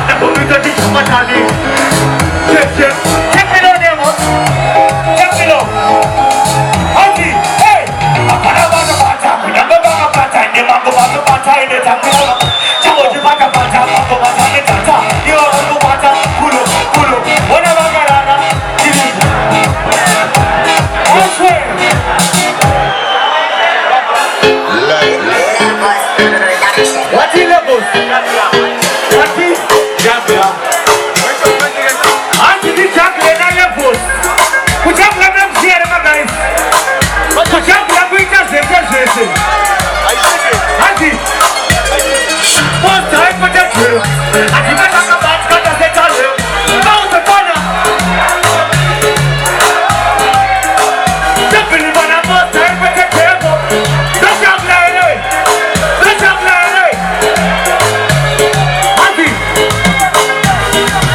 na pomito di chumatani. Check me down there, man. Check me down. Auntie, hey. Akana baga bata, kunyanga baga bata, ne mango baga bata, ne takura. Chamoji baga bata, mango bata, ne tata. Yo mango bata, kulu, kulu. Wana baga rana, kili. Ashe. What is levels? What is Jabla? Auntie, the Jabla na levels. Kujabla na mziere guys. Kujabla kuita zeze. Auntie, first time for the drill. Auntie, na kaka batka na zetale. Bounce upona. Definitely wanna first time for the drill. The Jabla anyway. The Jabla anyway. Auntie,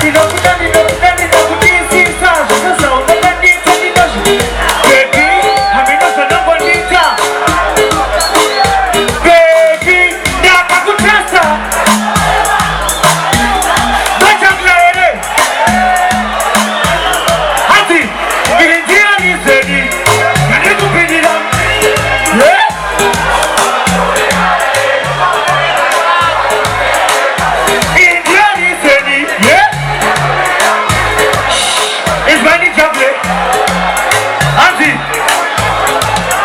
you know put that in the inside. So let that in the dosh. Baby, I mean no so no go nita. Baby, ya kakutesa. The Jabla anyway. Auntie, ilinjia ni zedi. Kani kupinira. Yeah. Indian is ready, yeah? It's my new Jabla. Auntie.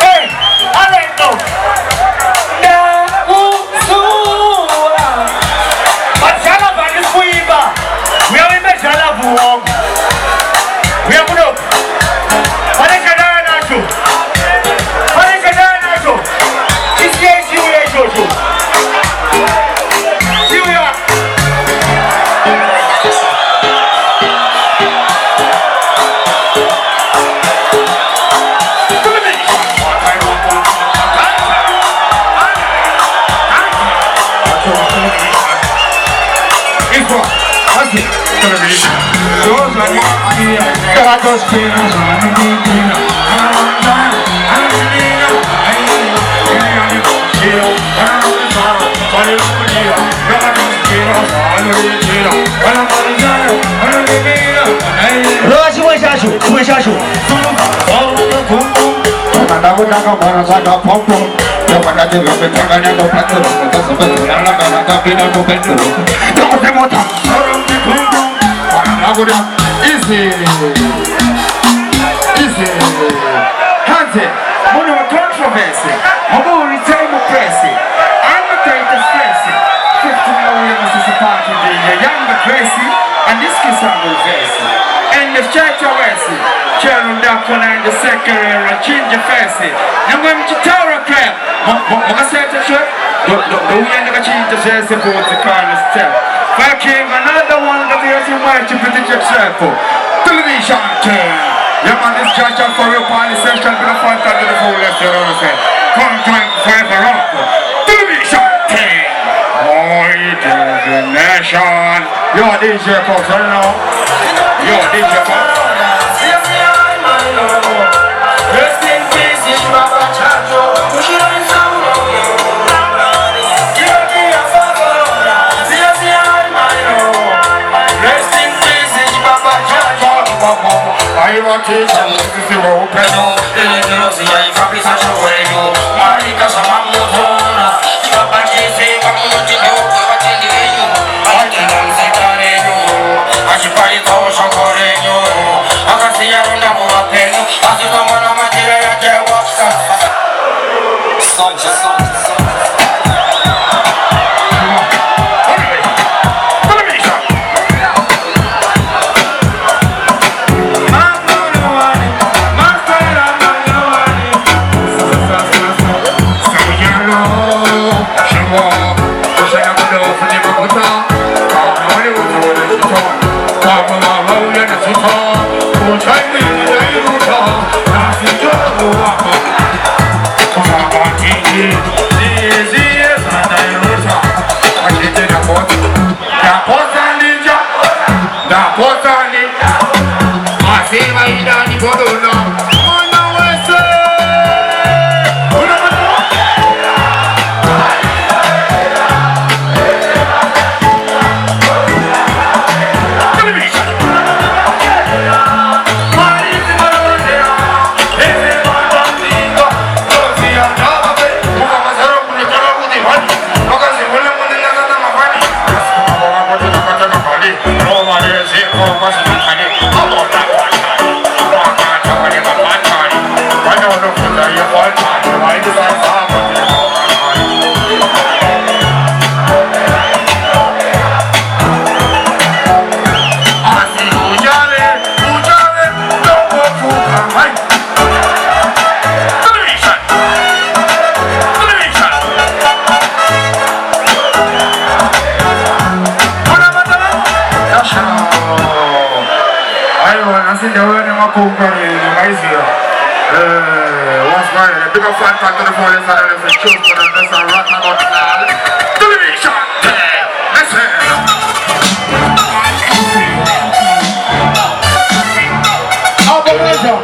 Hey, alright now. Na usua. Machala bani kuiba. We are in Machala buong. We are kuno. Pare kadana nacho. Pare kadana nacho. Iske jiwe jojo. Jiwe wa. Easy. Hanze, muna wa controversy. Mabu retain democracy. I'm the greatest Gracie. 50 million is a party the younger Gracie. And this kiss on the Gracie. And the church of Gracie. Chairman Dakona in the second era. Change your face. And when you tell a crap. Maka say to shirt. The way you change the face about the kind of step. Fucking another one that you have to watch to predict yourself for. Television team. Yeah man, this judge for your party session with the front and the full left your own set. Come join forever up. Television team. Boy, nation. You're DJ folks, I don't know. You're DJ folks. Rest in peace, it's Papa Chacho. I want to tell you this is the road pedal. The little see I probably such a way you. Marika Samamutora. You are back in the community. What in the venue? I can see Careno. I should buy it all so Careno. I can see you on the pen. I see someone on my material. Master guys here. What's going on? Big up fan to the police and the children and this and rock about now. Television! Listen! Operation!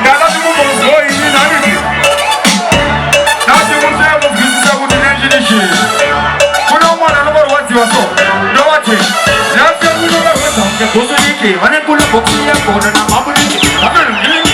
Now that the movement is going in and in. Now the movement of this is a good engineer. We don't want to know what you are so. No what it. Now the movement of this is a good engineer. When I pull up a clear code and I'm up with it. I'm going to give you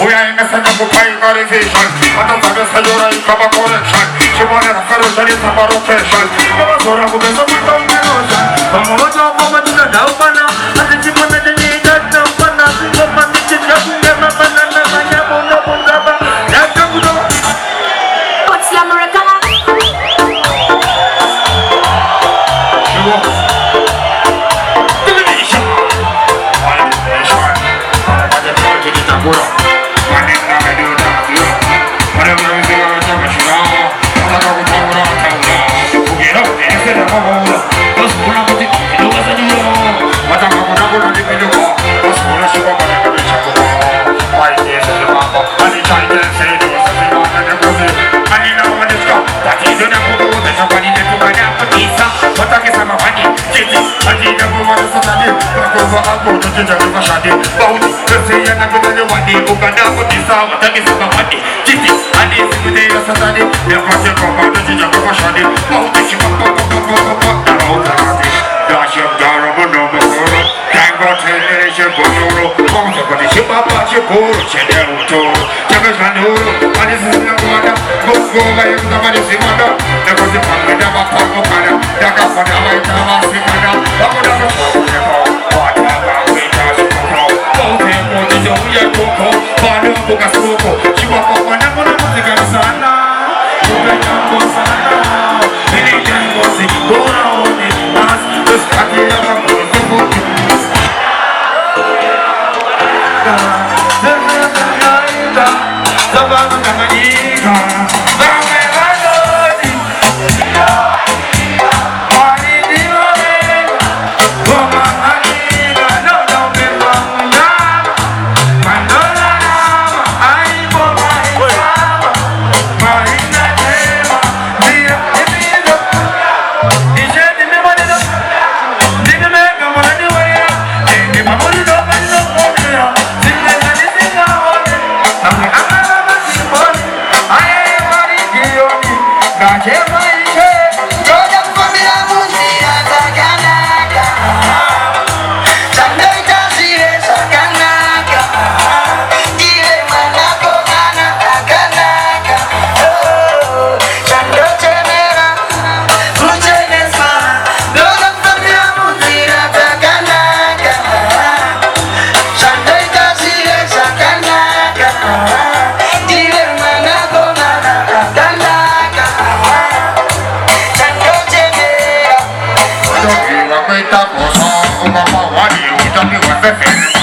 we are in a center for paying qualification. What does the Sayura in Kaba correction? She wanted a fellowship in Saba rotation. Never saw a woman of the ocean. From a lot of women to the Dalpana, and the Jimon and the Nita, Dalpana, the Manichi, Never Banana, Yabona, Bundaba, Yakudo. What's the American? Wadi, we don't do